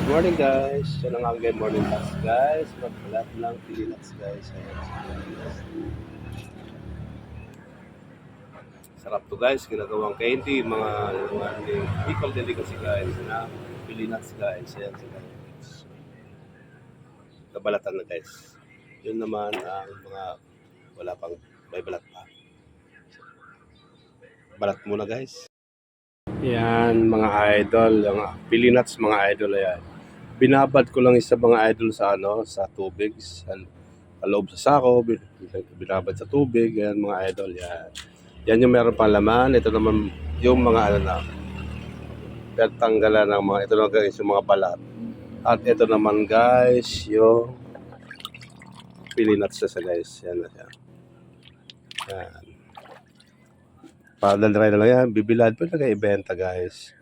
Good morning guys. Yan ang aking morning task guys. Magbalat ng pilinuts guys. Ayan. Sarap to guys. Ginagawang candy. Mga equal delicacy guys na pilinuts guys. Ayan sila guys. Nabalatan na guys. Yun naman ang mga wala pang may balat pa. Balat muna guys. Yan mga idol. Yung pilinuts mga idol. Ayan. Binabad ko lang isa mga idol sa sa tubig, sa loob sa sako, binabad sa tubig, yan mga idol, yan. Yan yung meron pang laman. Ito naman yung mga na tanggalan ng mga, ito na guys yung mga balat. At ito naman guys yung pilinuts sa guys, yan na siya. Yan. Padalry na lang yan, bibilad pa nag-ibenta guys.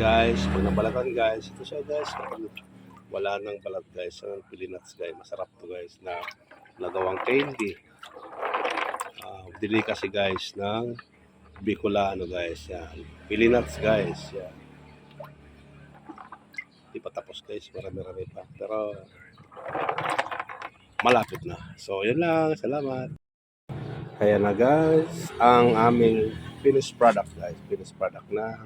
Guys, pag nabalatan guys, ito siya guys. Wala nang balat guys, ang pilinuts guys. Masarap to guys na nagawang candy. Delicacy guys ng Bicolano guys. Yan. Pilinuts guys. Yan. Di pa tapos guys, marami-rami pa. Pero malapit na. So yun lang, salamat. Kaya na guys, ang aming finished product guys. Finished product na